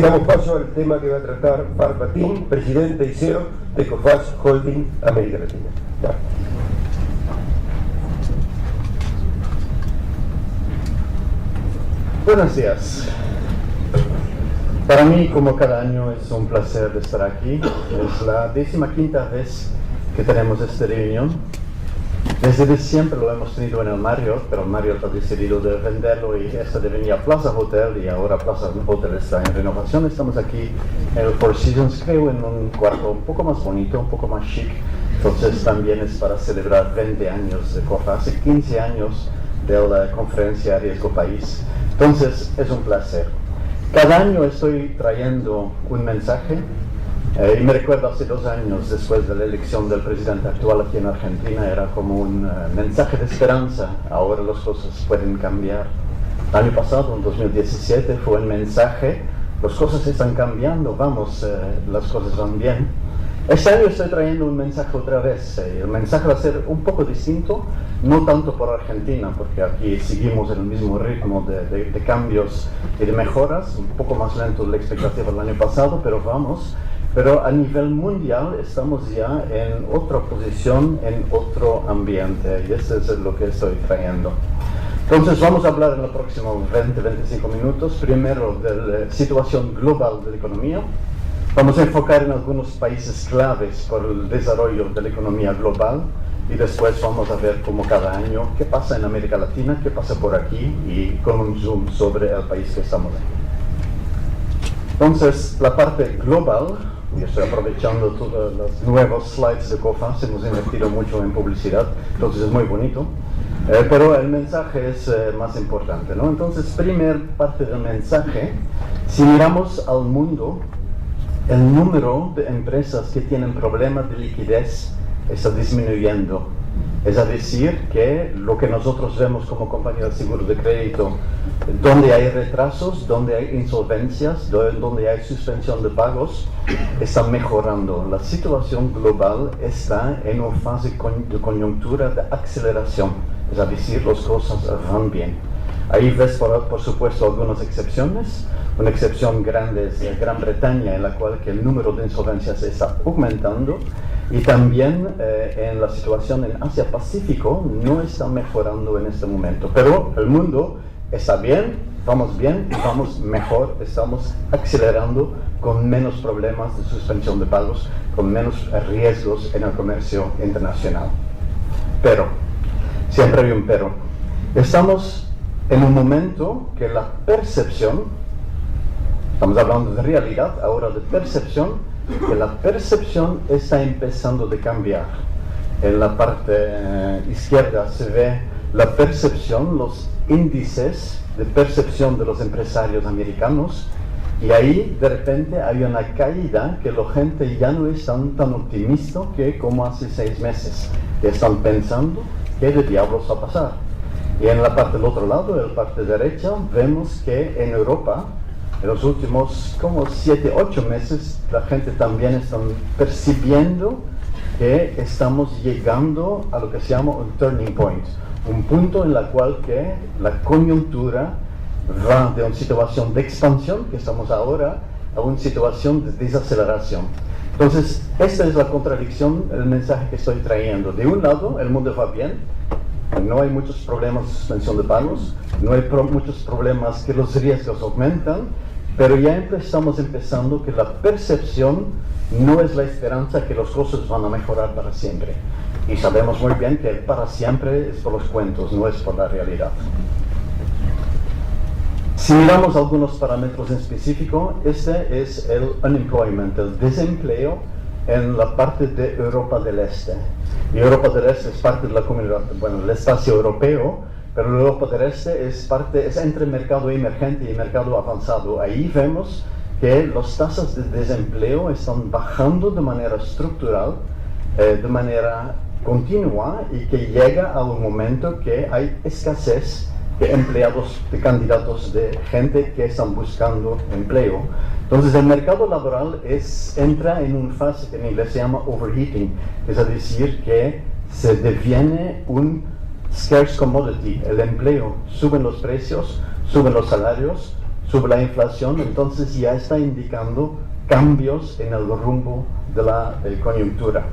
damos paso al tema que va a tratar Farbatín, presidente y CEO de Coface Holding América Latina. Buenos días. Para mí, como cada año, es un placer estar aquí. Es la 15ª vez que tenemos esta reunión. Desde siempre lo hemos tenido en el Marriott, pero el Marriott ha decidido de venderlo y esta devenía Plaza Hotel y ahora Plaza Hotel está en renovación. Estamos aquí en el Four Seasons, creo, en un cuarto un poco más bonito, un poco más chic. Entonces también es para celebrar 20 años de Coface, 15 años de la conferencia Riesgo País. Entonces es un placer. Cada año estoy trayendo un mensaje. Y me recuerdo hace 2 años, después de la elección del presidente actual aquí en Argentina, era como un mensaje de esperanza. Ahora las cosas pueden cambiar. El año pasado, en 2017, fue un mensaje, las cosas están cambiando, vamos, las cosas van bien. Este año estoy trayendo un mensaje otra vez. El mensaje va a ser un poco distinto, no tanto por Argentina, porque aquí seguimos en el mismo ritmo de cambios y de mejoras, un poco más lento de la expectativa del año pasado, pero vamos. Pero a nivel mundial estamos ya en otra posición, en otro ambiente, y eso es lo que estoy trayendo. Entonces vamos a hablar en los próximos 20-25 minutos, primero de la situación global de la economía. Vamos a enfocar en algunos países claves por el desarrollo de la economía global, y después vamos a ver como cada año qué pasa en América Latina, qué pasa por aquí, y con un zoom sobre el país que estamos aquí. Entonces, la parte global. Y estoy aprovechando todos los nuevos slides de Coface, hemos invertido mucho en publicidad, entonces es muy bonito, pero el mensaje es más importante, ¿no? Entonces, primer parte del mensaje, si miramos al mundo, el número de empresas que tienen problemas de liquidez está disminuyendo. Es decir, que lo que nosotros vemos como compañía de seguro de crédito, donde hay retrasos, donde hay insolvencias, donde hay suspensión de pagos, está mejorando. La situación global está en una fase de coyuntura de aceleración. Es decir, las cosas van bien. Ahí ves, por supuesto, algunas excepciones. Una excepción grande es Gran Bretaña, en la cual que el número de insolvencias está aumentando. Y también en la situación en Asia-Pacífico no está mejorando en este momento. Pero el mundo está bien y vamos mejor. Estamos acelerando con menos problemas de suspensión de pagos, con menos riesgos en el comercio internacional. Pero, siempre hay un pero. Estamos en un momento que la percepción, estamos hablando de realidad, ahora de percepción, que la percepción está empezando a cambiar. En la parte izquierda se ve la percepción, los índices de percepción de los empresarios americanos, y ahí de repente hay una caída que la gente ya no es tan optimista que como hace 6 meses, que están pensando qué de diablos va a pasar. Y en la parte del otro lado, en la parte derecha, vemos que en Europa, en los últimos como 7-8 meses, la gente también está percibiendo que estamos llegando a lo que se llama un turning point, un punto en el cual que la coyuntura va de una situación de expansión, que estamos ahora, a una situación de desaceleración. Entonces, esta es la contradicción, el mensaje que estoy trayendo. De un lado, el mundo va bien, no hay muchos problemas de suspensión de pagos, no hay muchos problemas que los riesgos aumentan, pero ya estamos empezando que la percepción no es la esperanza que las cosas van a mejorar para siempre. Y sabemos muy bien que para siempre es por los cuentos, no es por la realidad. Si miramos algunos parámetros en específico, este es el unemployment, el desempleo en la parte de Europa del Este. Y Europa del Este es parte de la comunidad, bueno, el espacio europeo, pero Europa del Este es entre mercado emergente y mercado avanzado. Ahí vemos que las tasas de desempleo están bajando de manera estructural, de manera continua, y que llega a un momento que hay escasez de empleados, de candidatos, de gente que están buscando empleo. Entonces el mercado laboral entra en una fase que en inglés se llama overheating, es decir, que se deviene un scarce commodity, el empleo, suben los precios, suben los salarios, sobre la inflación, entonces ya está indicando cambios en el rumbo de la coyuntura.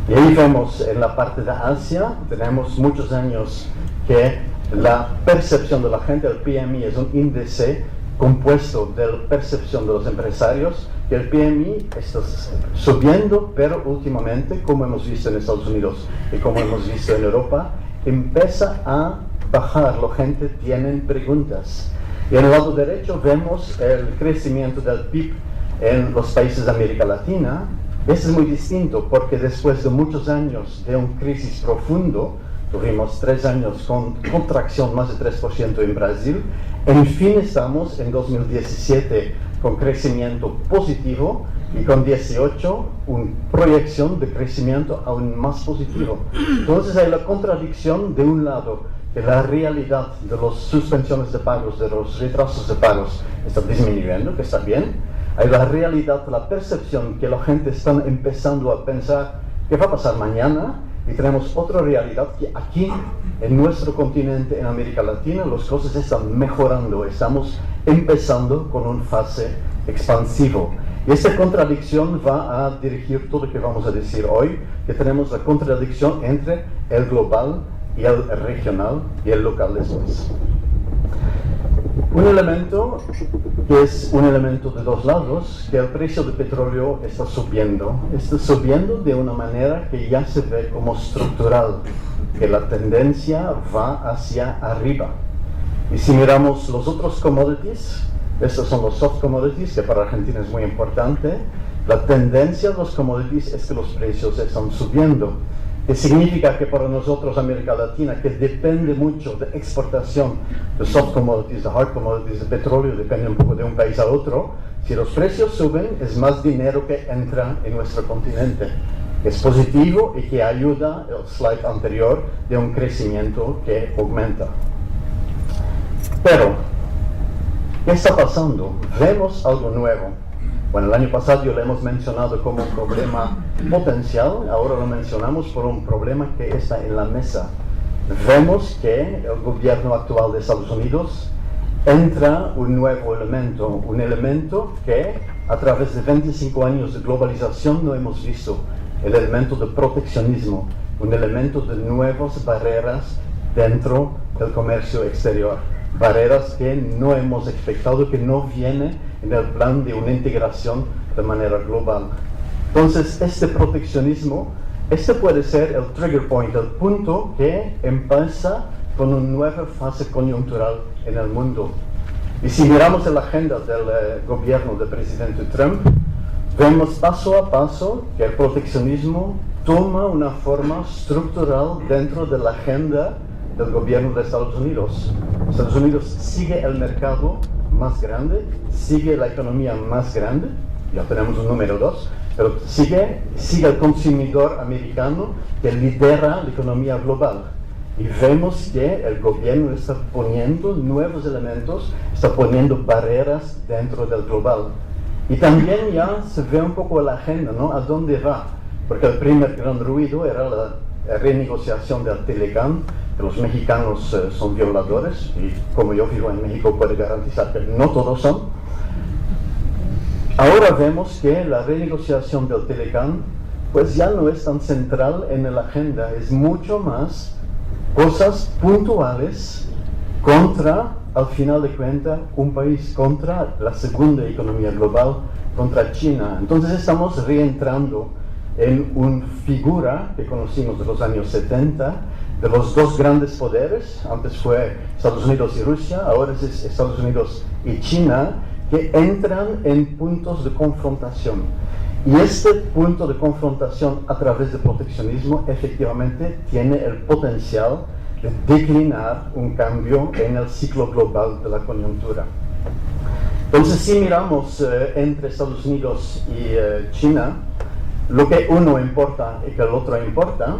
Y ahí vemos en la parte de Asia, tenemos muchos años que la percepción de la gente, el PMI es un índice compuesto de la percepción de los empresarios, que el PMI está subiendo, pero últimamente, como hemos visto en Estados Unidos y como hemos visto en Europa, empieza a bajar, la gente tiene preguntas. Y en el lado derecho vemos el crecimiento del PIB en los países de América Latina. Este es muy distinto porque después de muchos años de una crisis profundo, tuvimos 3 años con contracción más de 3% en Brasil, en fin estamos en 2017 con crecimiento positivo y con 18 una proyección de crecimiento aún más positivo. Entonces hay la contradicción de un lado, que la realidad de las suspensiones de pagos, de los retrasos de pagos está disminuyendo, que está bien. Hay la realidad, la percepción que la gente está empezando a pensar qué va a pasar mañana, y tenemos otra realidad que aquí en nuestro continente, en América Latina, las cosas están mejorando, estamos empezando con una fase expansiva. Y esta contradicción va a dirigir todo lo que vamos a decir hoy, que tenemos la contradicción entre el global y el regional y el local después. Un elemento que es un elemento de dos lados, que el precio del petróleo está subiendo de una manera que ya se ve como estructural, que la tendencia va hacia arriba. Y si miramos los otros commodities, estos son los soft commodities, que para Argentina es muy importante, la tendencia de los commodities es que los precios están subiendo. Que significa que para nosotros, América Latina, que depende mucho de exportación de soft commodities, de hard commodities, de petróleo, depende un poco de un país a otro, si los precios suben, es más dinero que entra en nuestro continente. Es positivo y que ayuda el slide anterior de un crecimiento que aumenta. Pero, ¿qué está pasando? Vemos algo nuevo. Bueno, el año pasado lo hemos mencionado como un problema potencial, ahora lo mencionamos por un problema que está en la mesa. Vemos que el gobierno actual de Estados Unidos entra un nuevo elemento, un elemento que a través de 25 años de globalización no hemos visto, el elemento de proteccionismo, un elemento de nuevas barreras dentro del comercio exterior. Barreras que no hemos expectado, que no viene en el plan de una integración de manera global. Entonces, este proteccionismo, este puede ser el trigger point, el punto que empieza con una nueva fase coyuntural en el mundo. Y si miramos la agenda del gobierno del presidente Trump, vemos paso a paso que el proteccionismo toma una forma estructural dentro de la agenda del gobierno de Estados Unidos. Estados Unidos sigue el mercado más grande, sigue la economía más grande, ya tenemos un número 2, pero sigue el consumidor americano que lidera la economía global. Y vemos que el gobierno está poniendo nuevos elementos, está poniendo barreras dentro del global. Y también ya se ve un poco la agenda, ¿no? ¿A dónde va? Porque el primer gran ruido era la renegociación del Telecán, que los mexicanos son violadores, y como yo vivo en México puedo garantizar que no todos son. Ahora vemos que la renegociación del Telecán pues ya no es tan central en la agenda, es mucho más cosas puntuales contra, al final de cuentas, un país, contra la segunda economía global, contra China. Entonces estamos reentrando en una figura que conocimos de los años 70, de los dos grandes poderes, antes fue Estados Unidos y Rusia, ahora es Estados Unidos y China, que entran en puntos de confrontación. Y este punto de confrontación a través del proteccionismo efectivamente tiene el potencial de declinar un cambio en el ciclo global de la coyuntura. Entonces, si miramos entre Estados Unidos y China, lo que uno importa y que el otro importa,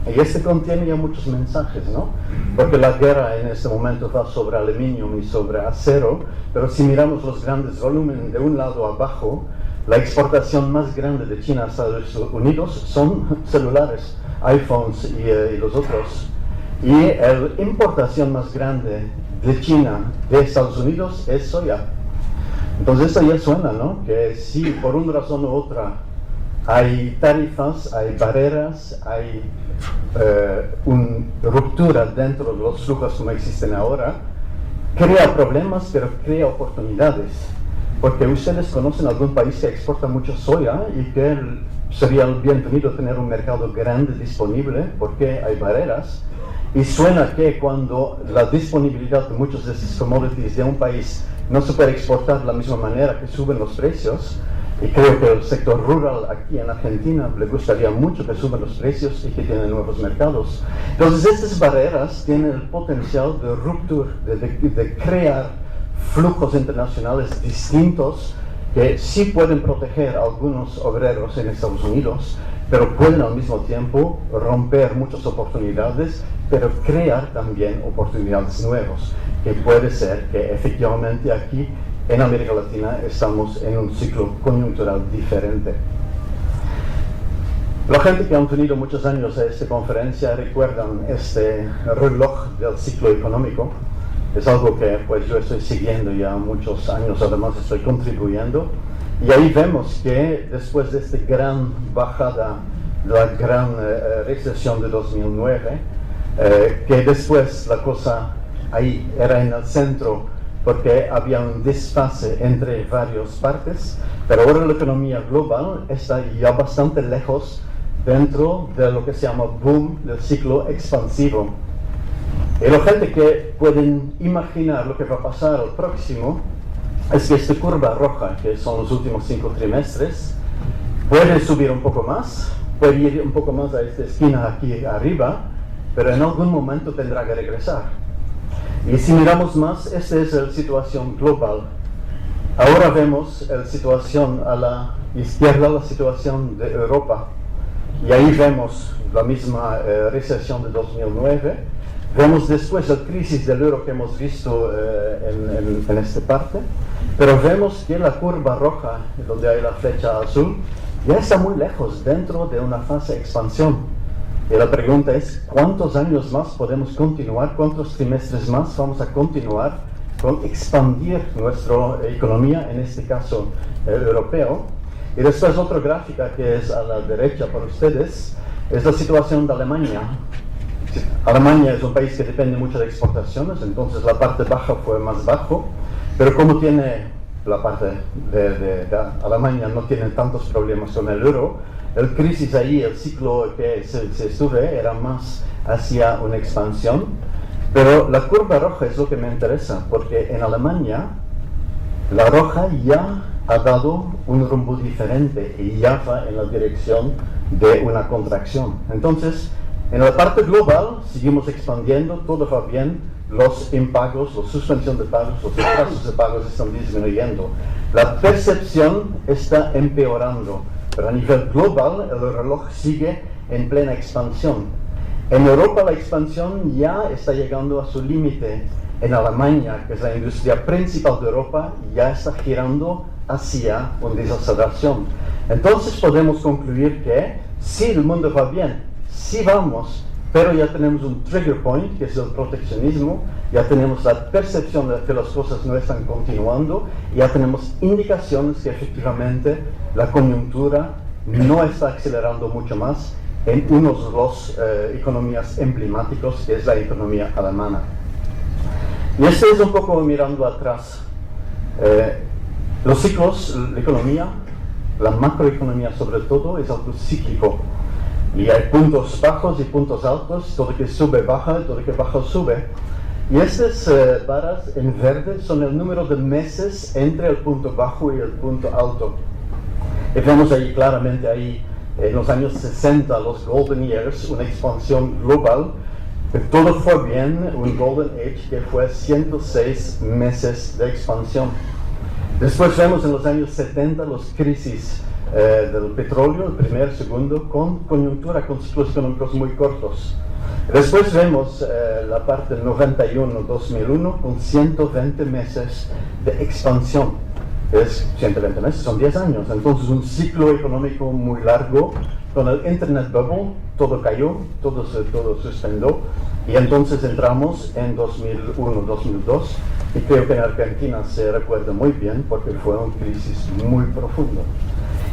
y este contiene ya muchos mensajes, ¿no? Porque la guerra en este momento va sobre aluminio y sobre acero, pero si miramos los grandes volúmenes de un lado abajo, la exportación más grande de China a Estados Unidos son celulares, iPhones y los otros. Y la importación más grande de China de Estados Unidos es soya. Entonces esto ya suena, ¿no? Que si por una razón u otra hay tarifas, hay barreras, hay una ruptura dentro de los flujos como existen ahora, crea problemas, pero crea oportunidades. Porque ustedes conocen algún país que exporta mucho soya y que sería bienvenido tener un mercado grande disponible porque hay barreras. Y suena que cuando la disponibilidad de muchos de estos commodities de un país no se puede exportar de la misma manera que suben los precios, y creo que el sector rural aquí en Argentina le gustaría mucho que suban los precios y que tienen nuevos mercados. Entonces estas barreras tienen el potencial de ruptura, de crear flujos internacionales distintos que sí pueden proteger a algunos obreros en Estados Unidos, pero pueden al mismo tiempo romper muchas oportunidades, pero crear también oportunidades nuevas, que puede ser que efectivamente aquí en América Latina estamos en un ciclo coyuntural diferente. La gente que han venido muchos años a esta conferencia recuerdan este reloj del ciclo económico. Es algo que pues yo estoy siguiendo ya muchos años, además estoy contribuyendo. Y ahí vemos que después de esta gran bajada, la gran recesión de 2009, que después la cosa ahí era en el centro porque había un desfase entre varias partes, pero ahora la economía global está ya bastante lejos dentro de lo que se llama boom del ciclo expansivo. Y la gente que pueden imaginar lo que va a pasar al próximo es que esta curva roja, que son los últimos 5 trimestres, puede subir un poco más, puede ir un poco más a esta esquina aquí arriba, pero en algún momento tendrá que regresar. Y si miramos más, esta es la situación global. Ahora vemos la situación a la izquierda, la situación de Europa. Y ahí vemos la misma recesión de 2009. Vemos después la crisis del euro que hemos visto en esta parte. Pero vemos que la curva roja, donde hay la flecha azul, ya está muy lejos dentro de una fase de expansión. Y la pregunta es, ¿cuántos años más podemos continuar? ¿Cuántos trimestres más vamos a continuar con expandir nuestra economía, en este caso europeo? Y después otra gráfica que es a la derecha para ustedes, es la situación de Alemania. Alemania es un país que depende mucho de exportaciones, entonces la parte baja fue más bajo, pero como tiene la parte de Alemania no tiene tantos problemas con el euro, el crisis ahí, el ciclo que se estuve era más hacia una expansión, pero la curva roja es lo que me interesa, porque en Alemania la roja ya ha dado un rumbo diferente y ya va en la dirección de una contracción. Entonces, en la parte global seguimos expandiendo, todo va bien, los impagos, la suspensión de pagos, los retrasos de pagos están disminuyendo. La percepción está empeorando. Pero a nivel global, el reloj sigue en plena expansión. En Europa la expansión ya está llegando a su límite. En Alemania, que es la industria principal de Europa, ya está girando hacia una desaceleración. Entonces podemos concluir que si el mundo va bien, sí vamos, pero ya tenemos un trigger point, que es el proteccionismo, ya tenemos la percepción de que las cosas no están continuando, ya tenemos indicaciones que efectivamente la coyuntura no está acelerando mucho más en uno de los economías emblemáticos, que es la economía alemana. Y esto es un poco mirando atrás. Los ciclos, la economía, la macroeconomía sobre todo, es algo cíclico. Y hay puntos bajos y puntos altos, todo que sube baja, todo que baja sube. Y estas barras en verde son el número de meses entre el punto bajo y el punto alto. Y vemos ahí claramente, ahí en los años 60, los Golden Years, una expansión global, que todo fue bien, un Golden Age que fue 106 meses de expansión. Después vemos en los años 70 las crisis del petróleo, el primer, segundo, con coyuntura, con ciclos económicos muy cortos. Después vemos la parte 91-2001 con 120 meses de expansión. Es 120 meses, son 10 años, entonces un ciclo económico muy largo, con el Internet Bubble, todo cayó, todo suspendió, y entonces entramos en 2001, 2002, y creo que en Argentina se recuerda muy bien porque fue una crisis muy profunda.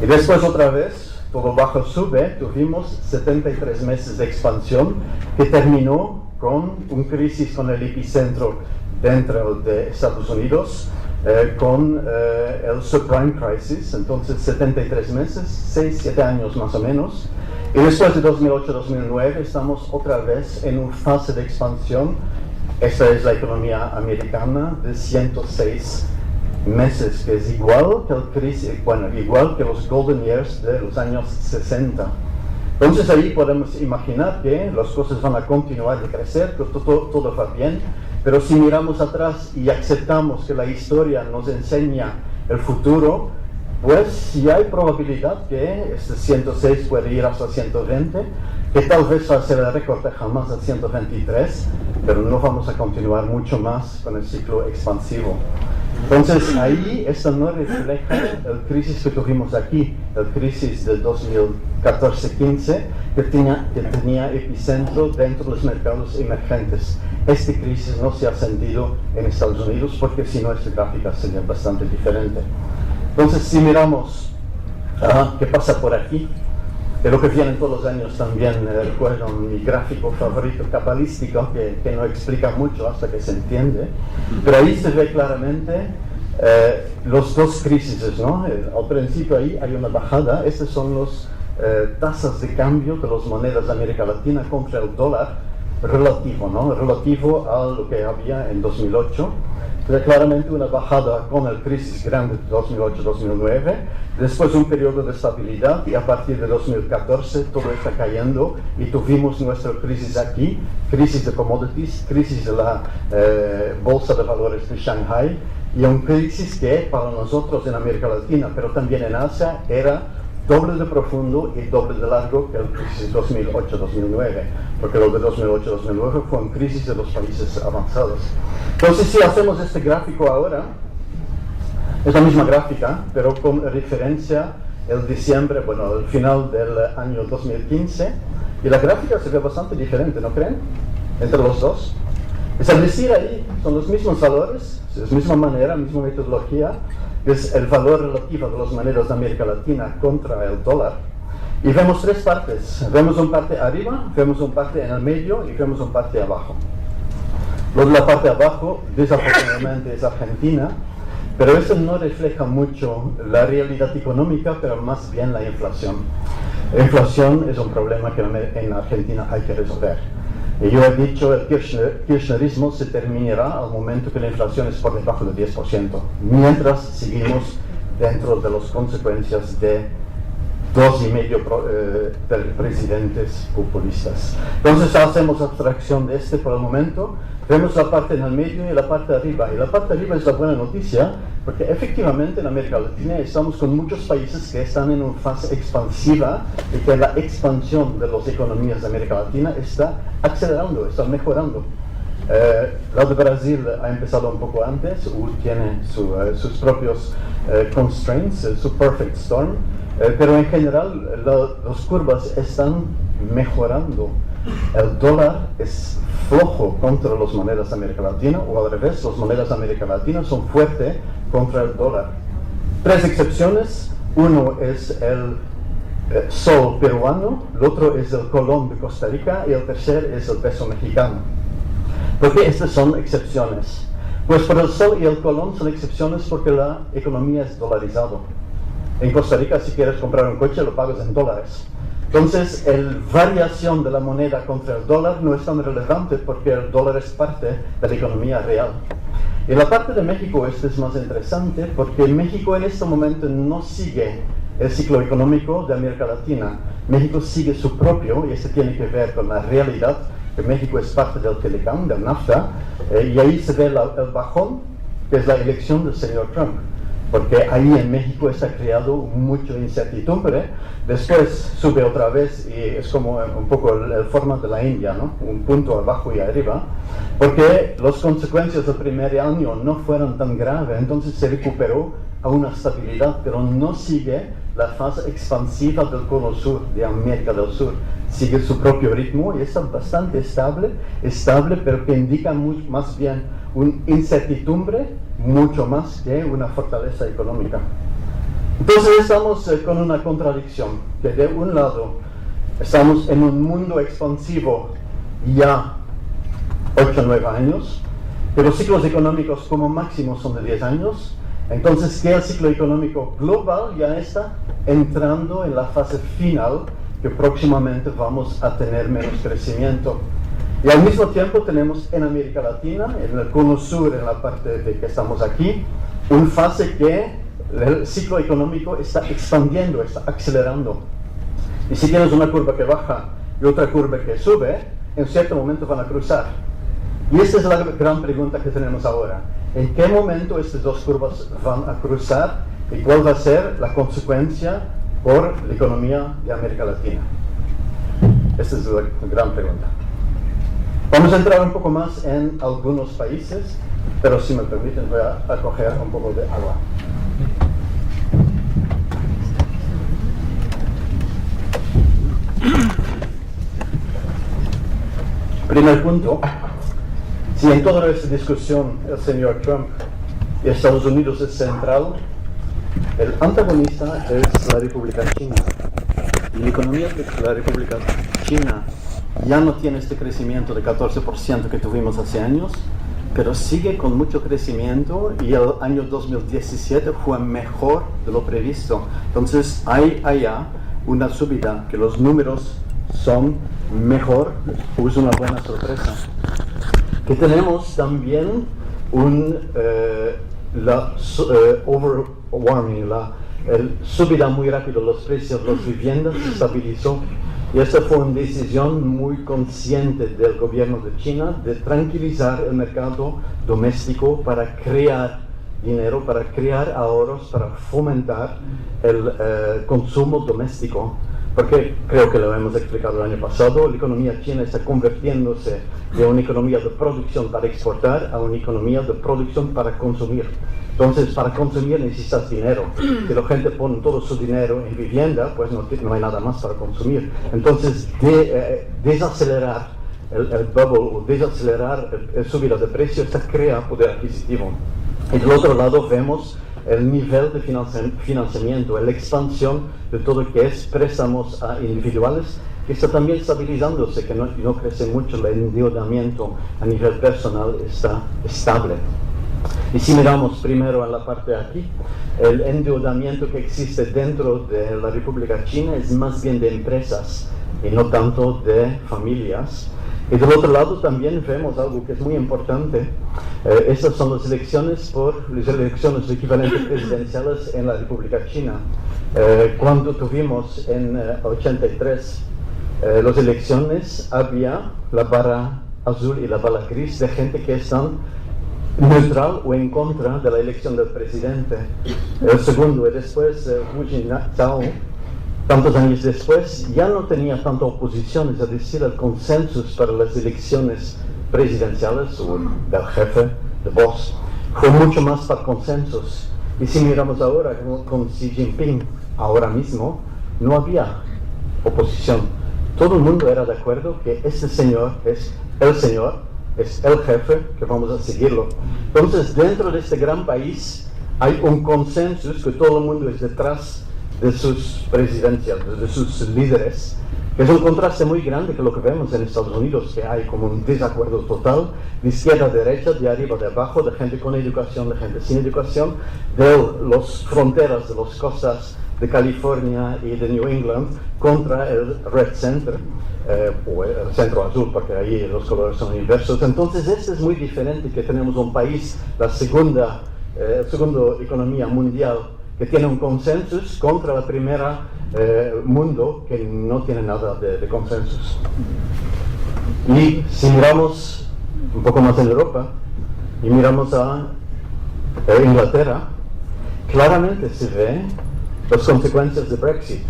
Y después otra vez, todo bajo sube, tuvimos 73 meses de expansión que terminó con una crisis con el epicentro dentro de Estados Unidos, con el subprime crisis, entonces 73 meses, 6, 7 años más o menos. Y después de 2008-2009 estamos otra vez en una fase de expansión. Esta es la economía americana de 106 meses, que es igual que igual que los golden years de los años 60. Entonces ahí podemos imaginar que las cosas van a continuar de crecer, que todo va bien, pero si miramos atrás y aceptamos que la historia nos enseña el futuro, pues sí hay probabilidad que este 106 puede ir hasta 120, que tal vez va a ser el recorte jamás a 123, pero no vamos a continuar mucho más con el ciclo expansivo. Entonces ahí esto no refleja el crisis que tuvimos aquí, el crisis del 2014-15, que tenía epicentro dentro de los mercados emergentes. Esta crisis no se ha sentido en Estados Unidos porque si no esta gráfica sería bastante diferente. Entonces si miramos qué pasa por aquí, de lo que viene todos los años también, recuerdo mi gráfico favorito cabalístico que no explica mucho hasta que se entiende, pero ahí se ve claramente los dos crisis, ¿no? Al principio ahí hay una bajada, estas son las tasas de cambio de las monedas de América Latina contra el dólar relativo, ¿no? Relativo a lo que había en 2008. Entonces, claramente una bajada con el crisis grande de 2008-2009, después un periodo de estabilidad y a partir de 2014 todo está cayendo y tuvimos nuestra crisis aquí, crisis de commodities, crisis de la bolsa de valores de Shanghai y una crisis que para nosotros en América Latina, pero también en Asia, era doble de profundo y doble de largo que la crisis de 2008-2009, porque lo de 2008-2009 fue una crisis de los países avanzados. Entonces, si hacemos este gráfico ahora, es la misma gráfica, pero con referencia el diciembre, bueno, el final del año 2015, y la gráfica se ve bastante diferente, ¿no creen? Entre los dos. Es decir, ahí son los mismos valores, es la misma manera, misma metodología, es el valor relativo de las monedas de América Latina contra el dólar. Y vemos tres partes. Vemos una parte arriba, vemos una parte en el medio y vemos una parte abajo. Lo de la parte abajo, desafortunadamente, es Argentina, pero eso no refleja mucho la realidad económica, pero más bien la inflación. La inflación es un problema que en Argentina hay que resolver. Y yo he dicho, el kirchnerismo se terminará al momento que la inflación es por debajo del 10%, mientras seguimos dentro de las consecuencias de 2,5 presidentes populistas. Entonces hacemos abstracción de este por el momento, vemos la parte en el medio y la parte de arriba. Y la parte de arriba es la buena noticia, porque efectivamente en América Latina estamos con muchos países que están en una fase expansiva y que la expansión de las economías de América Latina está acelerando, está mejorando. La de Brasil ha empezado un poco antes, tiene sus propios constraints, su perfect storm, pero en general las curvas están mejorando. El dólar es flojo contra las monedas de América Latina, o al revés, las monedas de América Latina son fuertes contra el dólar. Tres excepciones: uno es el sol peruano, el otro es el colón de Costa Rica y el tercer es el peso mexicano. ¿Por qué estas son excepciones? Pues por el sol y el colón son excepciones porque la economía es dolarizada. En Costa Rica, si quieres comprar un coche, lo pagas en dólares. Entonces, la variación de la moneda contra el dólar no es tan relevante porque el dólar es parte de la economía real. Y la parte de México es más interesante porque México en este momento no sigue el ciclo económico de América Latina. México sigue su propio, y esto tiene que ver con la realidad, que México es parte del Telecom, del NAFTA, y ahí se ve el bajón, que es la elección del señor Trump. Porque ahí en México está creado mucha incertidumbre, después sube otra vez y es como un poco el forma de la India, ¿no? Un punto abajo y arriba, porque las consecuencias del primer año no fueron tan graves, entonces se recuperó a una estabilidad, pero no sigue la fase expansiva del cono sur, de América del Sur, sigue su propio ritmo y está bastante estable, pero que indica más bien una incertidumbre mucho más que una fortaleza económica. Entonces estamos con una contradicción, que de un lado estamos en un mundo expansivo ya 8 o 9 años, pero los ciclos económicos como máximo son de 10 años, entonces que el ciclo económico global ya está entrando en la fase final, que próximamente vamos a tener menos crecimiento. Y al mismo tiempo tenemos en América Latina, en el cono sur, en la parte de que estamos aquí, una fase que el ciclo económico está expandiendo, está acelerando. Y si tienes una curva que baja y otra curva que sube, en cierto momento van a cruzar. Y esta es la gran pregunta que tenemos ahora. ¿En qué momento estas dos curvas van a cruzar y cuál va a ser la consecuencia por la economía de América Latina? Esta es la gran pregunta. Vamos a entrar un poco más en algunos países, pero si me permiten voy a coger un poco de agua. Primer punto, si en toda esta discusión el señor Trump y Estados Unidos es central, el antagonista es la República China. Y la economía de la República China ya no tiene este crecimiento de 14% que tuvimos hace años, pero sigue con mucho crecimiento y el año 2017 fue mejor de lo previsto. Entonces hay allá una subida que los números son mejor, es una buena sorpresa. Que tenemos también overwarming, el subida muy rápido de los precios de las viviendas se estabilizó. Y esta fue una decisión muy consciente del gobierno de China de tranquilizar el mercado doméstico para crear dinero, para crear ahorros, para fomentar el consumo doméstico. Porque creo que lo hemos explicado el año pasado, la economía china está convirtiéndose de una economía de producción para exportar a una economía de producción para consumir. Entonces, para consumir necesitas dinero. Si la gente pone todo su dinero en vivienda, pues no hay nada más para consumir. Entonces, desacelerar el bubble o desacelerar el subida de precio, esta crea poder adquisitivo. Y del otro lado vemos el nivel de financiamiento, la expansión de todo lo que es préstamos a individuales, que está también estabilizándose, que no crece mucho, el endeudamiento a nivel personal está estable. Y si miramos primero a la parte de aquí, el endeudamiento que existe dentro de la República China es más bien de empresas y no tanto de familias. Y del otro lado también vemos algo que es muy importante. Estas son las elecciones equivalentes presidenciales en la República China. Cuando tuvimos en 83 las elecciones, había la barra azul y la barra gris de gente que están neutral o en contra de la elección del presidente. El segundo y después Hu Jintao, tantos años después, ya no tenía tanta oposición, es decir, el consenso para las elecciones presidenciales o del jefe, de voz, fue mucho más para consensos. Y si miramos ahora con Xi Jinping, ahora mismo, no había oposición. Todo el mundo era de acuerdo que este señor, es el jefe, que vamos a seguirlo. Entonces, dentro de este gran país, hay un consenso que todo el mundo es detrás de sus presidencias, de sus líderes, que es un contraste muy grande que lo que vemos en Estados Unidos, que hay como un desacuerdo total, de izquierda a derecha, de arriba a abajo, de gente con educación, de gente sin educación, de las fronteras de las costas de California y de New England contra el Red Center, o el centro azul, porque ahí los colores son inversos. Entonces, este es muy diferente, que tenemos un país, la segunda economía mundial, que tiene un consenso contra la primera mundo que no tiene nada de consensos. Y si miramos un poco más en Europa y miramos a Inglaterra, claramente se ve las consecuencias de Brexit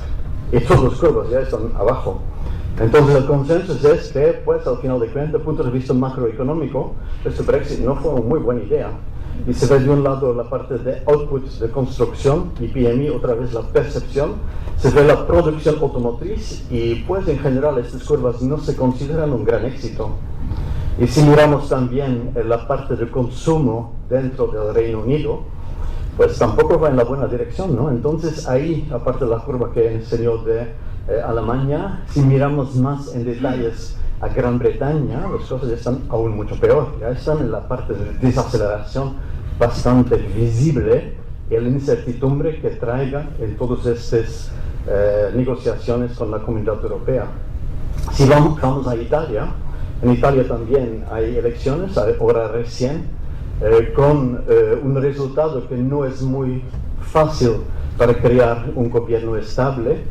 y todos los curvas ya están abajo. Entonces el consenso es que, pues, al final de cuentas, desde el punto de vista macroeconómico, este Brexit no fue una muy buena idea. y se ve de un lado la parte de output de construcción y PMI, otra vez la percepción, se ve la producción automotriz y pues en general estas curvas no se consideran un gran éxito. Y si miramos también la parte de consumo dentro del Reino Unido, pues tampoco va en la buena dirección, ¿no? Entonces ahí, aparte de la curva que enseñó de Alemania, si miramos más en detalles a Gran Bretaña, las cosas están aún mucho peor. Ya están en la parte de desaceleración bastante visible y la incertidumbre que traiga en todas estas negociaciones con la Comunidad Europea. Si vamos a Italia, en Italia también hay elecciones, ahora recién, con un resultado que no es muy fácil para crear un gobierno estable,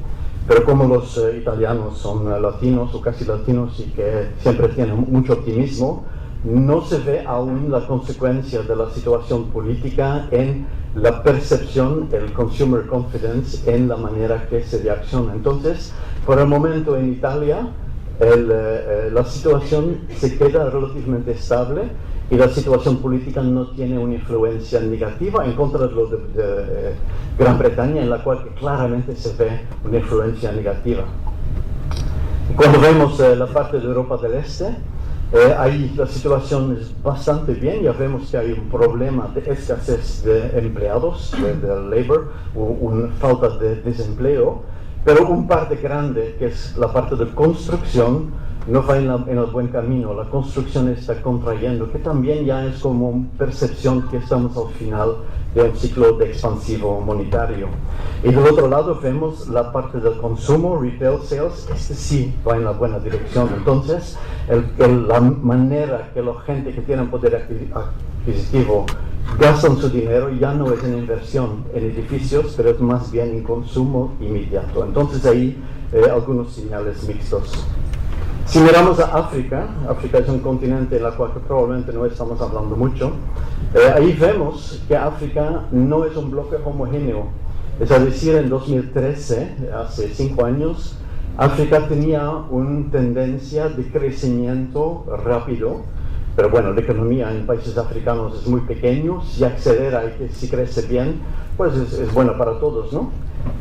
pero como los italianos son latinos o casi latinos y que siempre tienen mucho optimismo, no se ve aún la consecuencia de la situación política en la percepción, el consumer confidence, en la manera que se reacciona. Entonces, por el momento en Italia, la situación se queda relativamente estable y la situación política no tiene una influencia negativa en contra de lo de Gran Bretaña, en la cual claramente se ve una influencia negativa. Cuando vemos la parte de Europa del Este, ahí la situación es bastante bien, ya vemos que hay un problema de escasez de empleados, de labor, una falta de desempleo, pero un parte grande, que es la parte de construcción, no va en el buen camino. La construcción está contrayendo, que también ya es como una percepción que estamos al final de un ciclo de expansivo monetario. Y del otro lado vemos la parte del consumo, retail sales, este sí va en la buena dirección. Entonces, la manera que la gente que tiene poder adquisitivo gastan su dinero ya no es en inversión en edificios, pero es más bien en consumo inmediato. Entonces ahí algunos señales mixtos. Si miramos a África, África es un continente en el cual probablemente no estamos hablando mucho, ahí vemos que África no es un bloque homogéneo. Es decir, en 2013, hace 5 años, África tenía una tendencia de crecimiento rápido, pero bueno, la economía en países africanos es muy pequeño, si acelera y si crece bien, pues es bueno para todos, ¿no?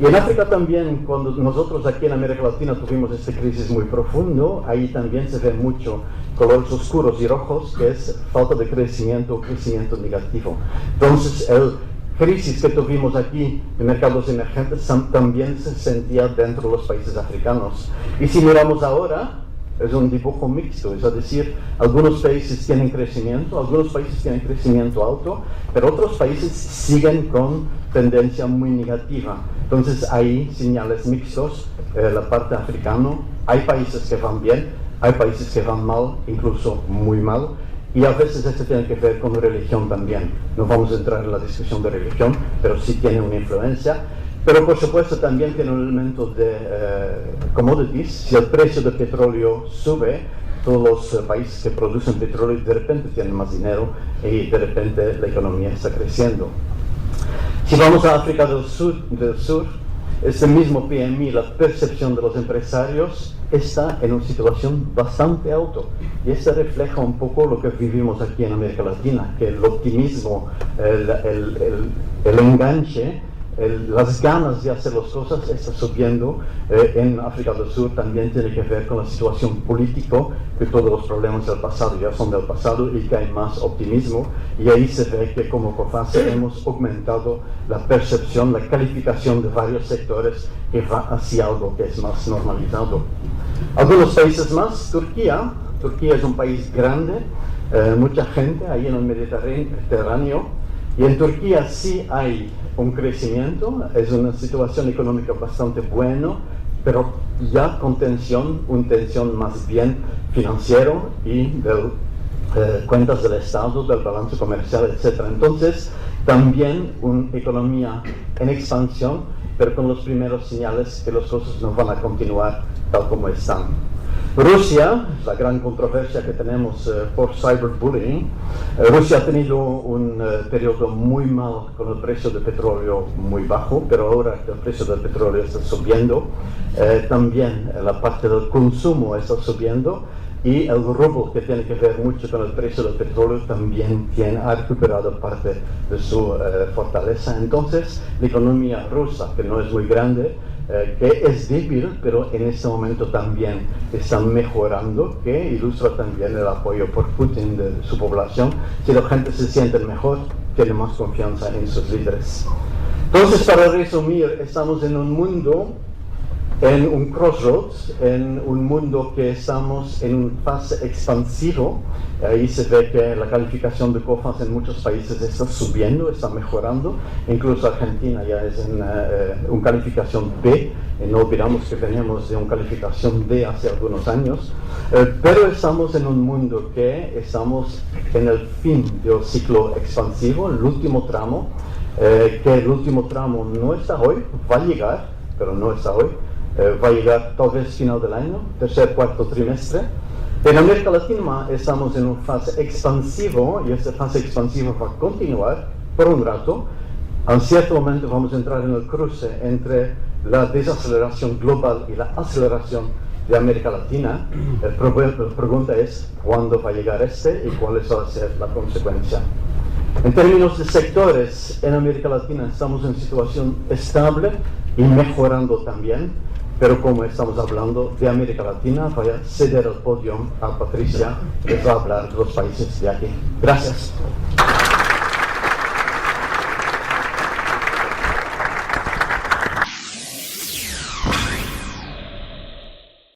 Y en África también, cuando nosotros aquí en América Latina tuvimos esta crisis muy profundo, ahí también se ve mucho colores oscuros y rojos, que es falta de crecimiento, crecimiento negativo. Entonces, la crisis que tuvimos aquí en mercados emergentes también se sentía dentro de los países africanos. Y si miramos ahora, es un dibujo mixto, es decir, algunos países tienen crecimiento, algunos países tienen crecimiento alto, pero otros países siguen con tendencia muy negativa. Entonces hay señales mixtos, la parte africana, hay países que van bien, hay países que van mal, incluso muy mal, y a veces esto tiene que ver con religión también. No vamos a entrar en la discusión de religión, pero sí tiene una influencia. Pero por supuesto también tiene un elemento de commodities. Si el precio del petróleo sube, todos los países que producen petróleo de repente tienen más dinero y de repente la economía está creciendo. Si vamos a África del Sur, este mismo PMI, la percepción de los empresarios, está en una situación bastante alta. Y esto refleja un poco lo que vivimos aquí en América Latina, que el optimismo, el enganche, las ganas de hacer las cosas está subiendo. En África del Sur también tiene que ver con la situación política, que todos los problemas del pasado ya son del pasado y que hay más optimismo, y ahí se ve que como COFACE hemos aumentado la percepción, la calificación de varios sectores que va hacia algo que es más normalizado. Algunos países más, Turquía es un país grande, mucha gente ahí en el Mediterráneo, y en Turquía sí hay un crecimiento, es una situación económica bastante buena, pero ya con tensión, una tensión más bien financiero y de cuentas del Estado, del balance comercial, etc. Entonces, también una economía en expansión, pero con los primeros señales que las cosas no van a continuar tal como están. Rusia, la gran controversia que tenemos por cyberbullying. Rusia ha tenido un periodo muy mal con el precio del petróleo muy bajo, pero ahora el precio del petróleo está subiendo. También la parte del consumo está subiendo. y el rublo, que tiene que ver mucho con el precio del petróleo, también ha recuperado parte de su fortaleza. Entonces, la economía rusa, que no es muy grande, que es débil, pero en este momento también está mejorando, que ilustra también el apoyo por Putin de su población. Si la gente se siente mejor, tiene más confianza en sus líderes. Entonces, para resumir, estamos en un mundo, en un crossroads, en un mundo que estamos en una fase expansiva. Ahí se ve que la calificación de COFAS en muchos países está subiendo, está mejorando. Incluso Argentina ya es en una calificación B. No olvidamos que veníamos de una calificación D hace algunos años. Pero estamos en un mundo que estamos en el fin del ciclo expansivo, el último tramo, que el último tramo no está hoy, va a llegar, pero no está hoy. Va a llegar tal vez final del año, tercer, cuarto trimestre. En América Latina estamos en una fase expansiva y esta fase expansiva va a continuar por un rato. A un cierto momento vamos a entrar en el cruce entre la desaceleración global y la aceleración de América Latina. La pregunta es cuándo va a llegar y cuál va a ser la consecuencia. En términos de sectores, en América Latina estamos en situación estable y mejorando también. Pero como estamos hablando de América Latina, voy a ceder el podio a Patricia, que va a hablar de los países de aquí. Gracias.